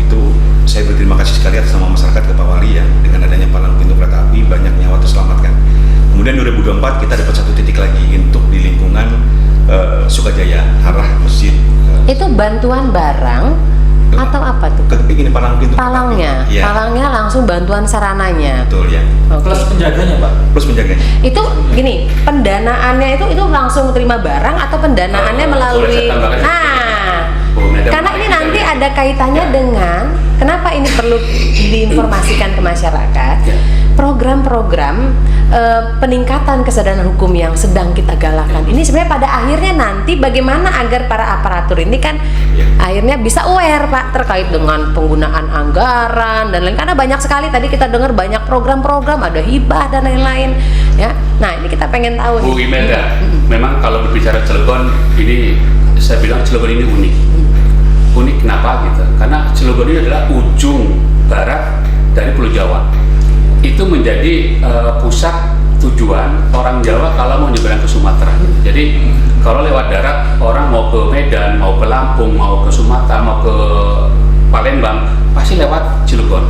Itu saya berterima kasih sekali atas nama masyarakat ke Pak Wali ya, dengan adanya palang pintu kereta api banyak nyawa terselamatkan. Kemudian 2024 kita dapat 1 titik lagi untuk di lingkungan Sukajaya arah masjid. Itu bantuan barang atau apa tuh? Ini palang pintu. Palangnya, Ya, palangnya langsung bantuan sarananya. betul ya. Oke. Plus penjaganya Pak. Plus menjaganya. Itu gini, pendanaannya itu langsung terima barang atau pendanaannya Oh, melalui boleh saya tambahkan sedikit. Karena ini nanti ada kaitannya Ya. dengan kenapa ini perlu diinformasikan ke masyarakat. Ya. Program-program peningkatan kesadaran hukum yang sedang kita galakan ini sebenarnya pada akhirnya nanti bagaimana agar para aparatur ini kan Ya. akhirnya bisa aware Pak terkait dengan penggunaan anggaran dan lain, karena banyak sekali tadi kita dengar banyak program-program, ada hibah dan lain-lain ya. Nah, ini kita pengen tahu Bu nih. Imelda, memang kalau berbicara Cilegon ini saya bilang Cilegon ini unik. Unik kenapa gitu? Karena Cilegon ini adalah ujung barat dari Pulau Jawa. Itu menjadi pusat tujuan orang Jawa kalau mau nyebrang ke Sumatera. Jadi kalau lewat darat orang mau ke Medan, mau ke Lampung, mau ke Sumatera, mau ke Palembang, pasti lewat Cilegon.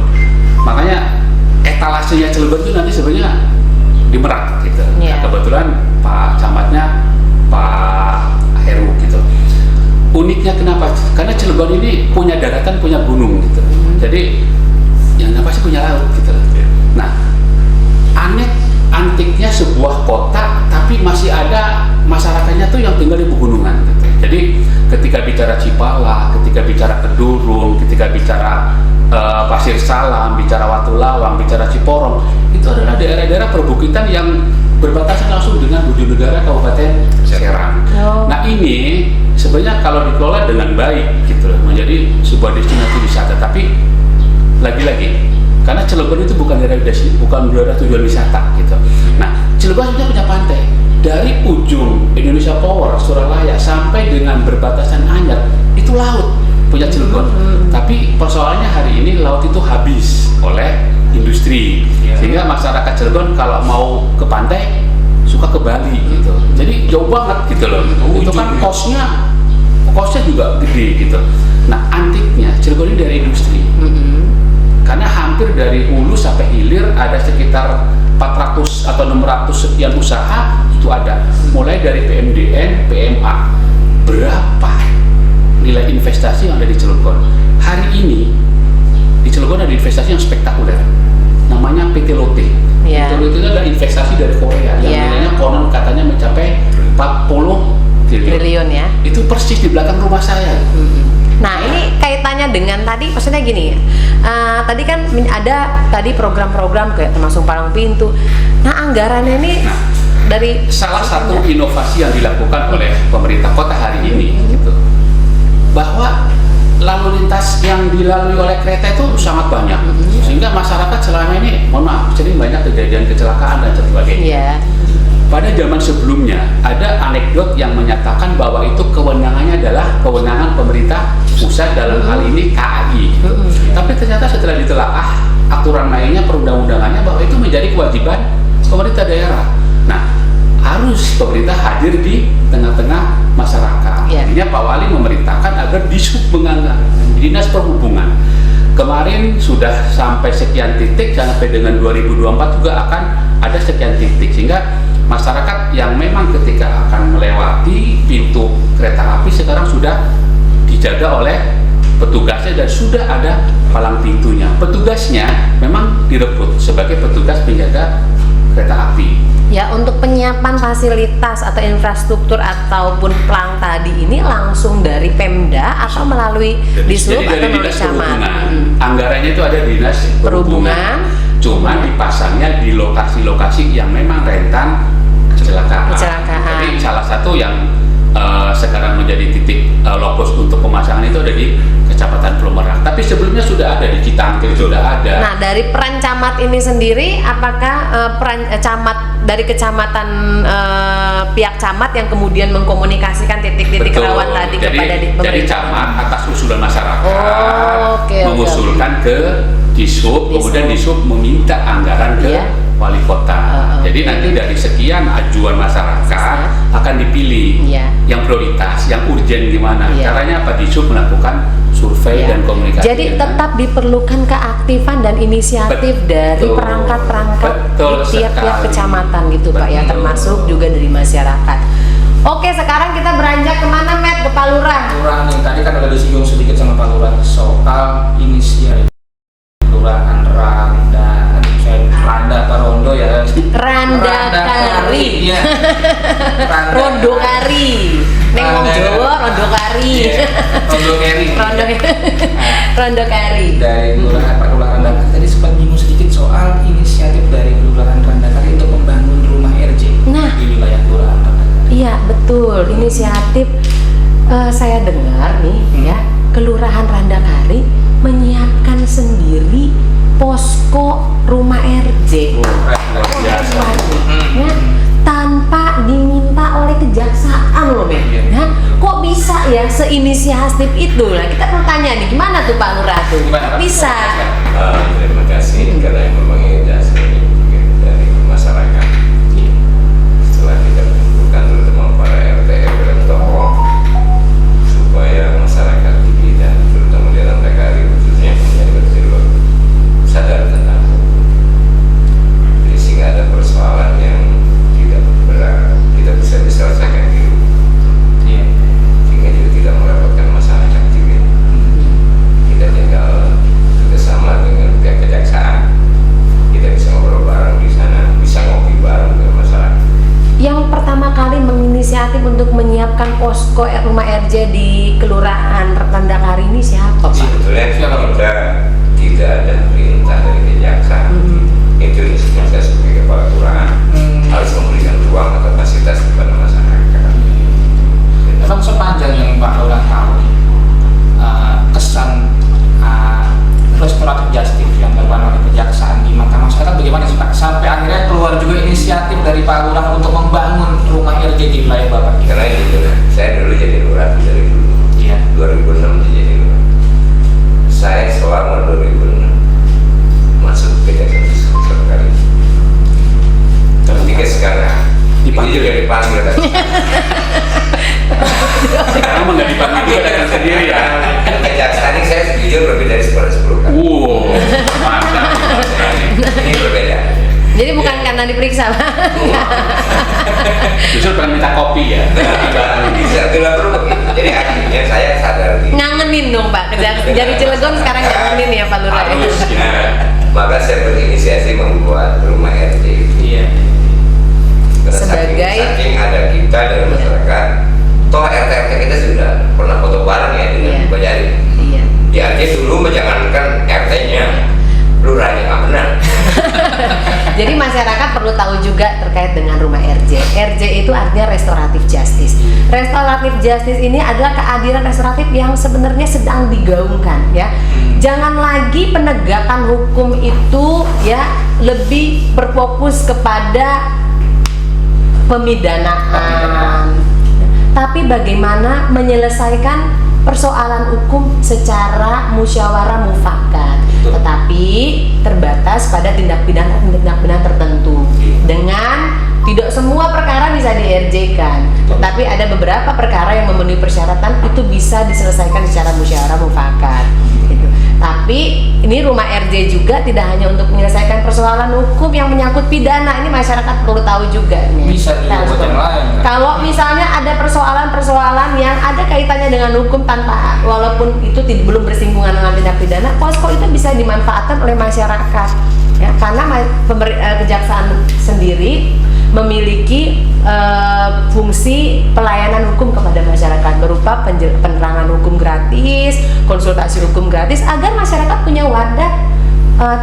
Makanya etalasenya Cilegon itu nanti sebenarnya di Merak gitu. Iya. Nah, kebetulan Pak Camatnya Pak Heru gitu. Uniknya kenapa? Karena Cilegon ini punya daratan, punya gunung gitu. Jadi yang pasti punya laut gitu. Nah, antiknya sebuah kota tapi masih ada masyarakatnya tuh yang tinggal di pegunungan gitu. Jadi ketika bicara Cipala, ketika bicara Kedurung, ketika bicara Pasir Salam, bicara Watu Lawang, bicara Ciporong, itu adalah daerah-daerah perbukitan yang berbatasan langsung dengan Bojonegara Kabupaten Serang. Oh. Nah, ini sebenarnya kalau dikelola dengan baik gitu menjadi sebuah destinasi wisata, tapi lagi-lagi karena Cilegon itu bukan daerah tujuan wisata gitu. Nah, Cilegon sudah punya pantai dari ujung Indonesia Power, Suralaya sampai dengan berbatasan Anyar itu laut punya Cilegon. Tapi persoalannya hari ini laut itu habis oleh industri, sehingga masyarakat Cilegon kalau mau ke pantai suka ke Bali gitu. Jadi jauh banget gitu loh. Itu kan kosnya juga gede gitu. Nah, antiknya Cilegon ini dari industri. Karena hampir dari hulu sampai hilir ada sekitar 400 atau 600 sekian usaha itu ada. Mulai dari PMDN, PMA. Berapa nilai investasi yang ada di Cilegon? Hari ini di Cilegon ada investasi yang spektakuler. Namanya PT Lotte. Ya. PT Lotte itu adalah investasi dari Korea yang Ya. nilainya konon katanya mencapai 40 Triliun ya. Itu persis di belakang rumah saya. Nah ini kaitannya dengan tadi, maksudnya gini ya, tadi kan ada tadi program-program kayak termasuk palang pintu. Nah anggarannya ini Nah, dari salah satu inovasi yang dilakukan oleh pemerintah kota hari ini gitu, bahwa lalu lintas yang dilalui oleh kereta itu sangat banyak, sehingga masyarakat selama ini, mohon maaf, sering banyak kejadian kecelakaan dan sebagainya. ya. Pada zaman sebelumnya ada anekdot yang menyatakan bahwa itu kewenangannya adalah kewenangan pemerintah pusat, dalam hal ini KAI. Tapi ternyata setelah ditelaah aturan mainnya, perundang-undangannya, bahwa itu menjadi kewajiban pemerintah daerah. Nah, harus pemerintah hadir di tengah-tengah masyarakat. Ya. Akhirnya Pak Wali memerintahkan agar Dishub menganggarkan, Dinas Perhubungan kemarin sudah sampai sekian titik, sampai dengan 2024 juga akan ada sekian titik, sehingga masyarakat yang memang ketika akan melewati pintu kereta api sekarang sudah dijaga oleh petugasnya dan sudah ada palang pintunya. Petugasnya memang direkrut sebagai petugas penjaga kereta api. Ya, untuk penyiapan fasilitas atau infrastruktur ataupun plang tadi ini langsung dari Pemda atau melalui Dishub Jadi atau dari melalui Dinas camat? Perhubungan, anggarannya itu ada Dinas Perhubungan. Cuma dipasangnya di lokasi-lokasi yang memang rentan kecelakaan. Jadi salah satu yang sekarang menjadi titik lokus untuk pemasangan itu ada di Kecamatan Pulau Merak. Tapi sebelumnya sudah ada di Citangkir, sudah ada. Nah, dari peran camat ini sendiri, apakah peran camat dari kecamatan pihak camat yang kemudian mengkomunikasikan titik-titik Betul. rawan tadi kepada Jadi pemerintah? camat atas usulan masyarakat Oh, oke, mengusulkan ke Dishub, kemudian Dishub meminta anggaran ke Iya. wali kota. Jadi oke. nanti dari sekian ajuan masyarakat akan dipilih Iya. yang prioritas, yang urgen gimana. Iya. Caranya Pak Dishub melakukan survei Ya. dan komunikasi. Jadi tetap diperlukan keaktifan dan inisiatif dari Betul. perangkat-perangkat Betul di tiap-tiap sekali. kecamatan gitu Pak ya, Betul. termasuk juga dari masyarakat. Oke, sekarang kita beranjak kemana, Matt? Ke Palurah. Kelurahan yang tadi kan udah disinggung sedikit sama Pak Lurah soal inisiatif Kelurahan Randa atau Rondo ya. Randa Kari. Iya. Rondo Kari. Neng wong Jawa Rondo Kari. Iya. Rondo Kari. Rondo Rondo Kari. Dari Kelurahan Pak Lurah Randa Kari tadi sempat nyinggung sedikit soal inisiatif dari Kelurahan Randa Kari untuk membangun rumah RJ Nah. di wilayah Kelurahan Randa Kari. Iya, betul. Inisiatif saya dengar nih ya, Kelurahan Randa Kari menyiapkan sendiri posko rumah RJ. biasa. Ya, tanpa diminta oleh kejaksaan loh, Ben. Iya. Ya, kok bisa ya seinisiatif itu? Nah, kita mau tanya nih, gimana tuh Pak Lurah tuh? Gimana, Pak? Bisa. Terima kasih karena memang ini dasar dari masyarakat. Setelah kita kumpulkan terutama para RT dan tokoh supaya masyarakat di dan terutama di dalam TKRI khususnya menjadi betul sadar tentang jadi sehingga ada persoalan yang tidak berat kita bisa diselesaikan di rumah Iya. sehingga juga tidak merepotkan masyarakat juga. Kita tinggal kerjasama dengan pihak kejaksaan, kita bisa ngobrol bareng di sana, bisa ngopi bareng dengan masyarakat. Yang pertama kali menginisiatif untuk menyiapkan posko rumah RJ di Kelurahan Randa Kari ini siapa, Pak? Sebetulnya Siapa? kita tidak ada perintah dari kejaksaan. Itu inisiatif saya sebagai kepala kelurahan harus memberikan ruang atau fasilitas kepada masyarakat. Memang sepanjang yang Pak Lurah tahu kesan restoratif justice yang dilakukan oleh kejaksaan di mata masyarakat bagaimana sih Pak? Sampai akhirnya keluar juga inisiatif dari Pak Lurah untuk membangun rumah RJ di wilayah Bapak. Karena itu saya dulu jadi lurah dari dulu. Iya. 2006 jadi lurah. Saya selama 2006 masuk ke Jakarta sekali. Ketika sekarang Dipanggil. ini juga dipanggil kan. Sekarang mah nggak dipanggil juga datang sendiri ya. Kejaksaan ini saya jujur lebih dari 10 kali. Wow. karena diperiksa. Justru pernah minta kopi ya. Bisa tidak perlu begitu. Jadi akhirnya saya sadar Ngangenin dong Pak, dari Cilegon sekarang ngangenin ya Pak Lurah. Harus gitu. Maka saya berinisiasi membuat rumah RJ itu. Iya. Karena Sebagai- saking ada kita dalam masyarakat, toh RT kita sudah pernah foto bareng ya dengan Iya. Pak Jari. Iya. Di RJ dulu menjangankan RT-nya, lurahnya nggak benar. Jadi masyarakat perlu tahu juga terkait dengan rumah RJ. RJ itu artinya restoratif justice. Restoratif justice ini adalah keadilan restoratif yang sebenarnya sedang digaungkan ya. Jangan lagi penegakan hukum itu ya lebih berfokus kepada pemidanaan. Tapi bagaimana menyelesaikan persoalan hukum secara musyawarah mufakat, tetapi terbatas pada tindak pidana tertentu. Dengan tidak semua perkara bisa di-RJ-kan, tetapi ada beberapa perkara yang memenuhi persyaratan itu bisa diselesaikan secara musyawarah mufakat. Gitu. Tapi ini rumah RJ juga tidak hanya untuk menyelesaikan persoalan hukum yang menyangkut pidana. Ini masyarakat perlu tahu juga nih. Bisa juga buat yang lain, kan? Kalau misalnya ada persoalan-persoalan yang ada kaitannya dengan hukum tanpa walaupun itu belum bersinggungan dengan tindak pidana, posko itu bisa dimanfaatkan oleh masyarakat. Ya, karena kejaksaan sendiri memiliki fungsi pelayanan hukum kepada masyarakat berupa penerangan hukum gratis, konsultasi hukum gratis agar masyarakat punya wadah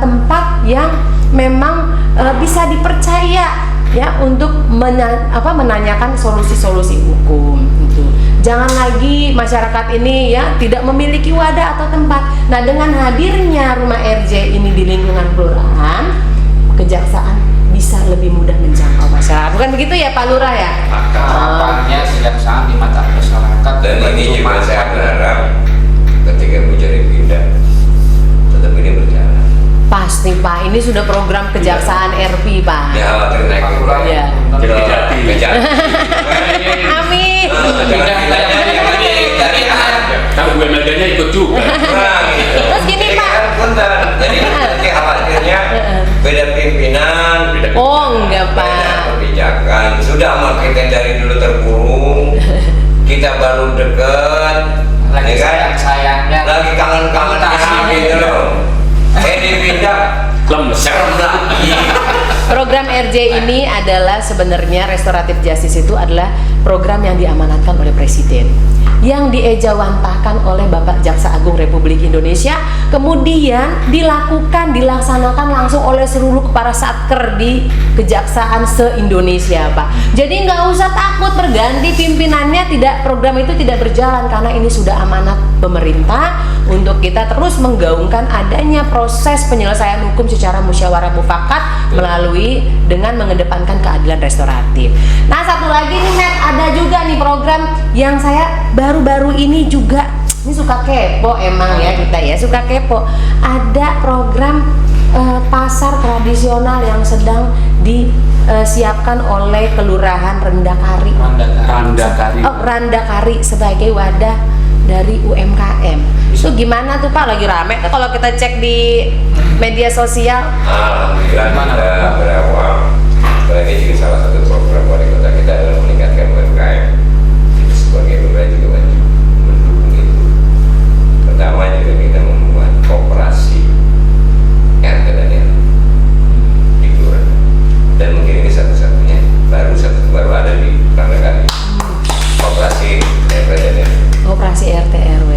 tempat yang memang bisa dipercaya ya untuk menanyakan solusi-solusi hukum itu. Jangan lagi masyarakat ini ya tidak memiliki wadah atau tempat. Nah, dengan hadirnya rumah RJ ini di lingkungan kelurahan, kejaksaan bisa lebih mudah menjangkau masyarakat. Bukan begitu ya Pak Lurah ya? Harapannya kejaksaan di mata masyarakat. Dan ini cuma juga saya berharap ketika Bu Jari pindah, tetap ini berjalan. Pasti Pak, ini sudah program kejaksaan RP Pak. Ya khawatir naik ke pulau. Iya. Jati. Kejar. Amin. Kan UMLD-nya ikut juga. Terus gini, Pak. Jadi nanti khawatirnya beda pimpinan, Oh enggak beda Pak. kebijakan. Sudah amat kita dari dulu terkurung, kita baru deket, lagi ya kan? sayangnya Lagi kangen-kangennya gitu loh. Dipindah, Lemes. serem lagi. Program RJ ini adalah sebenarnya restoratif justice itu adalah program yang diamanatkan oleh Presiden, yang diejawantahkan oleh Bapak Jaksa Agung Republik Indonesia, kemudian dilaksanakan langsung oleh seluruh kepala satker di kejaksaan se-Indonesia Pak. Jadi nggak usah takut berganti pimpinannya, program itu tidak berjalan karena ini sudah amanat pemerintah untuk kita terus menggaungkan adanya proses penyelesaian hukum secara musyawarah mufakat melalui dengan mengedepankan keadilan restoratif. Nah, satu lagi nih Matt, ada juga nih program yang saya baru-baru ini juga ini suka kepo emang ya kita ya suka kepo. Ada program pasar tradisional yang sedang disiapkan oleh Kelurahan Rendakari. Randakari. Randakari sebagai wadah dari UMKM. Itu gimana tuh Pak? Lagi rame tuh kalau kita cek di media sosial. Alhamdulillah kita berawal. Ini juga salah satu program wali kota kita adalah meningkatkan UMKM. Itu sebagai beberapa juga wajib mendukung itu. Pertama juga kita membuat koperasi RT dan RW di kelurahan. Dan mungkin ini satu-satunya baru ada di Randakari. Koperasi RT dan RW. Operasi RT RW.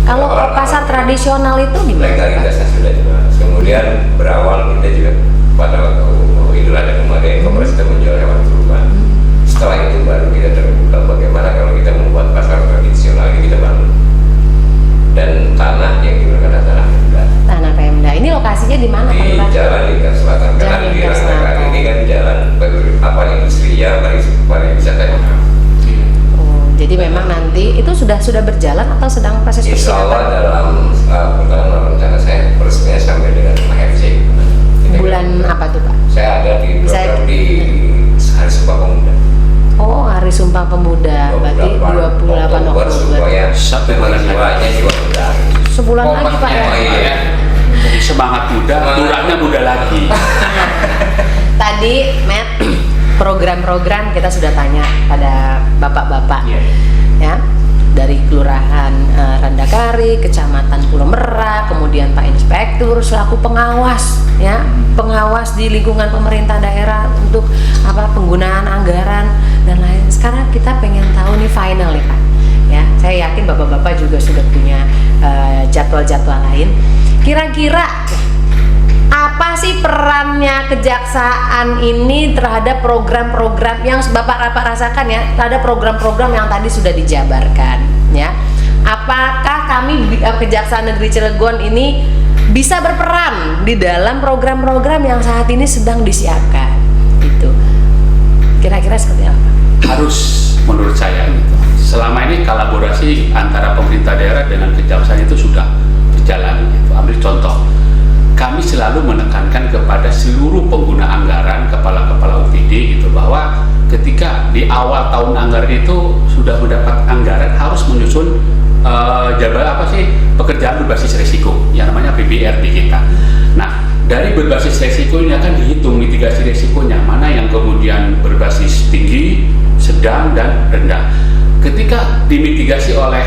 Kalau pasar tradisional itu gimana? Legalitasnya sudah jelas. Kemudian berawal kita juga pada waktu Idul Adha kemarin koperasi kita menjual hewan kurban. Setelah itu baru kita terbuka bagaimana kalau kita membuat pasar tradisional ini kita bangun. Dan tanah yang digunakan adalah tanah Pemda. Tanah Pemda. Ini lokasinya di mana Pak Di Lurah? Jalan Lingkar Selatan. Karena Jalan di Lingkar Randakari Selatan. ini kan jalan industri ya, pariwisata. Oh, jadi memang nanti itu sudah berjalan atau sedang proses Insya Allah persiapan? dalam perjalanan rencana saya peresmian sampai dengan rumah FC. Bulan apa tuh Pak? Saya ada di program di Hari Sumpah Pemuda. Oh, Hari Sumpah Pemuda. Berarti 28 Oktober. supaya Satu bulan lagi. jiwanya jiwa muda. Sebulan lagi Pak ya. Oh iya. Jadi semangat muda, lurahnya muda lagi. Tadi Tadi Matt, program-program kita sudah tanya pada bapak-bapak, ya, dari Kelurahan Randakari, Kecamatan Pulau Merak, kemudian Pak Inspektur selaku pengawas, ya, pengawas di lingkungan pemerintah daerah untuk penggunaan anggaran dan lain. Sekarang kita pengen tahu nih final nih Pak, ya. Saya yakin bapak-bapak juga sudah punya jadwal-jadwal lain. Kira-kira apa sih perannya kejaksaan ini terhadap program-program yang Bapak rasakan, ya, terhadap program-program yang tadi sudah dijabarkan, ya? Apakah kami Kejaksaan Negeri Cilegon ini bisa berperan di dalam program-program yang saat ini sedang disiapkan? Itu kira-kira seperti apa? Harus, menurut saya gitu. Selama ini kolaborasi antara pemerintah daerah dengan kejaksaan itu sudah berjalan gitu. Ambil contoh, kami selalu menekankan kepada seluruh pengguna anggaran, kepala-kepala UPD gitu, bahwa ketika di awal tahun anggaran itu sudah mendapat anggaran harus menyusun pekerjaan berbasis risiko yang namanya PBR di kita. Nah, dari berbasis risiko ini akan dihitung mitigasi risikonya, mana yang kemudian berbasis tinggi, sedang, dan rendah. Ketika dimitigasi oleh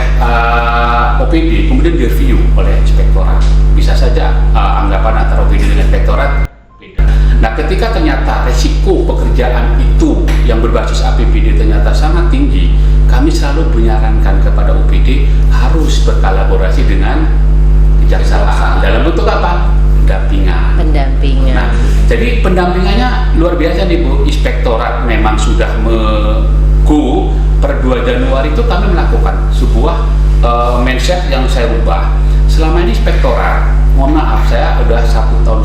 OPD, kemudian direview oleh inspektorat, bisa saja anggapan antara OPD dan inspektorat beda. Nah, ketika ternyata resiko pekerjaan itu yang berbasis APBD ternyata sangat tinggi, kami selalu menyarankan kepada OPD harus berkolaborasi dengan kejaksaan. Dalam bentuk apa? Pendampingan. Nah, jadi pendampingannya luar biasa nih Bu. Inspektorat memang sudah per 2 Januari itu kami melakukan sebuah mindset yang saya ubah. Selama ini inspektorat, mohon maaf, saya udah 1,5 tahun,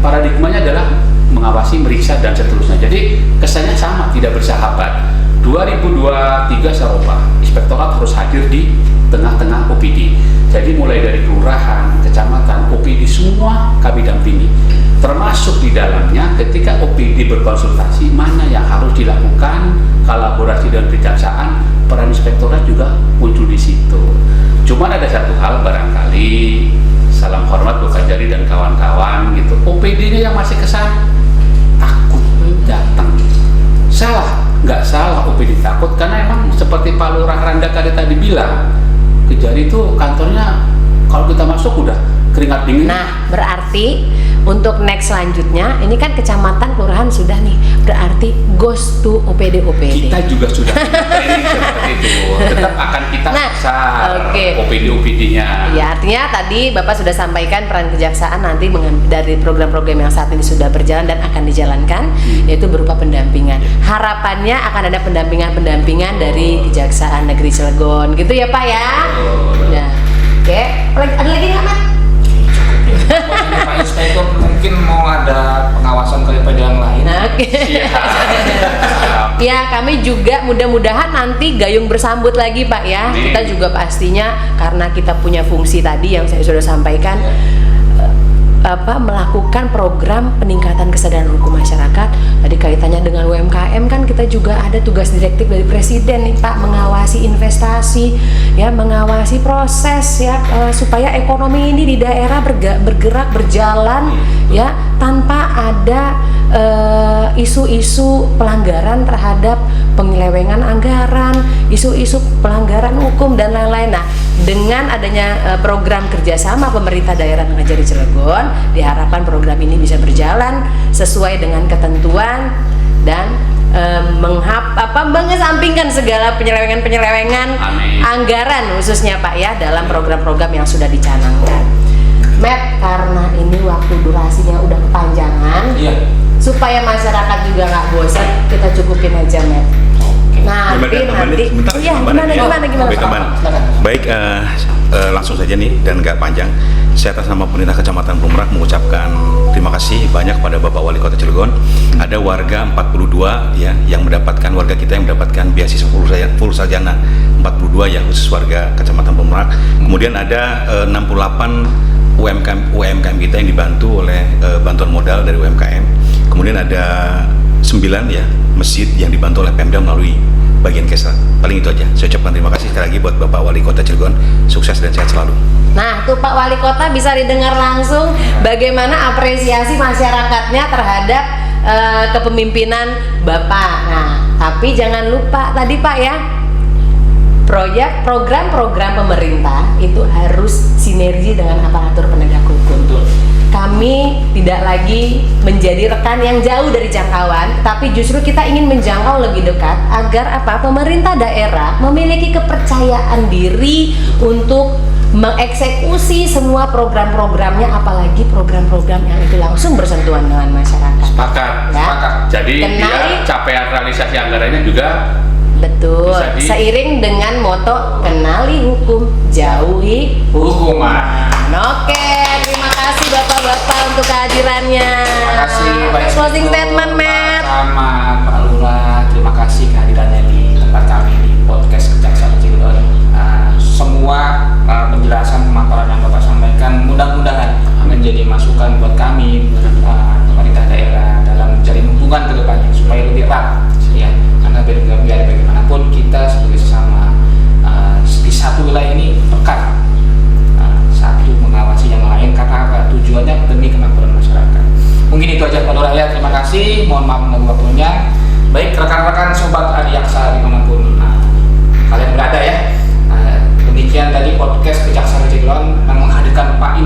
paradigmanya adalah mengawasi, meriksa, dan seterusnya. Jadi kesannya sama, tidak bersahabat. 2023 saya ubah, inspektorat harus hadir di tengah-tengah OPD. Jadi mulai dari kelurahan, kecamatan, OPD semua kami dampingi. Termasuk di dalamnya ketika OPD berkonsultasi mana yang harus dilakukan, kolaborasi dengan kejaksaan, peran inspektorat juga muncul di situ. Cuman ada satu hal barangkali, salam hormat Bu Kajari dan kawan-kawan gitu, OPD-nya yang masih kesan takut datang. Salah, nggak salah OPD takut, karena emang seperti Pak Lurah Randakari tadi bilang, Kejari itu kantornya kalau kita masuk udah keringat dingin. Nah, berarti untuk next selanjutnya, ini kan kecamatan, kelurahan sudah nih, berarti goes to OPD. Kita juga sudah training seperti itu. Tetap akan kita OPD-nya. Ya, artinya tadi Bapak sudah sampaikan peran kejaksaan nanti dari program-program yang saat ini sudah berjalan dan akan dijalankan, yaitu berupa pendampingan. Harapannya akan ada pendampingan dari Kejaksaan Negeri Cilegon, gitu ya Pak ya? Nah, oke. Ada lagi nggak Mat? Pak Inspektur mungkin mau ada pengawasan KPD yang lain. Oke. Ya, kami juga mudah-mudahan nanti gayung bersambut lagi Pak ya. Kita juga pastinya karena kita punya fungsi tadi yang saya sudah sampaikan, melakukan program peningkatan kesadaran hukum masyarakat. Tadi kaitannya dengan UMKM kan kita juga ada tugas direktif dari Presiden nih Pak, mengawasi investasi, ya, mengawasi proses ya, supaya ekonomi ini di daerah bergerak berjalan ya, tanpa ada isu-isu pelanggaran terhadap penyelewengan anggaran, isu-isu pelanggaran hukum dan lain-lain. Nah, dengan adanya program kerjasama pemerintah daerah dengan Kejari Cilegon, diharapkan program ini bisa berjalan sesuai dengan ketentuan dan mengesampingkan segala penyelewengan anggaran khususnya Pak ya, dalam program-program yang sudah dicanangkan. Matt, karena ini waktu durasinya udah kepanjangan, supaya masyarakat juga nggak bosan, kita cukupin aja Matt. Nanti gimana? Baik, langsung saja nih dan nggak panjang. Saya atas nama pemerintah Kecamatan Pulau Merak mengucapkan terima kasih banyak pada Bapak Wali Kota Cilegon. Ada warga 42 ya yang mendapatkan, warga kita yang mendapatkan beasiswa full sarjana 42 ya, khusus warga Kecamatan Pulau Merak. Kemudian ada 68 UMKM kita yang dibantu oleh bantuan modal dari UMKM. Kemudian ada 9 ya masjid yang dibantu oleh Pemda melalui bagian Kesra. Paling itu aja. Saya ucapkan terima kasih sekali lagi buat Bapak Wali Kota Cilegon. Sukses dan sehat selalu. Nah, tuh Pak Wali Kota bisa didengar langsung bagaimana apresiasi masyarakatnya terhadap kepemimpinan Bapak. Nah, tapi jangan lupa tadi Pak ya, program-program pemerintah itu harus sinergi dengan aparatur penegak hukum. Kami tidak lagi menjadi rekan yang jauh dari jangkauan, tapi justru kita ingin menjangkau lebih dekat agar pemerintah daerah memiliki kepercayaan diri untuk mengeksekusi semua program-programnya, apalagi program-program yang itu langsung bersentuhan dengan masyarakat. Sepakat. Ya? Jadi Kenali- dia capaian realisasi anggarannya juga Betul. Bisa Seiring dengan moto kenali hukum, jauhi Hukuman. Oke, terima kasih Bapak-bapak untuk kehadirannya. Terima kasih Pak Closing Inspektur, statement, Matt. Sama Pak Lurah, terima kasih kehadirannya di tempat kami di podcast Kejaksaan Ciledug. Semua penjelasan pemaparan yang Bapak sampaikan mudah-mudahan menjadi masukan buat kami, pemerintah daerah dalam menjalin hubungan ke depannya supaya lebih erat. Ya, karena biar bagaimanapun kita sebagai sesama di satu wilayah ini pekan. Satu mengawasi yang lain karena apa? Tujuannya demi kemakmuran masyarakat. Mungkin itu aja Pak Lurah ya. Terima kasih. Mohon maaf mengganggu waktunya. Baik rekan-rekan sobat Adiaksa dimanapun kalian berada ya. Demikian tadi podcast Kejaksaan Ciledug yang menghadirkan Pak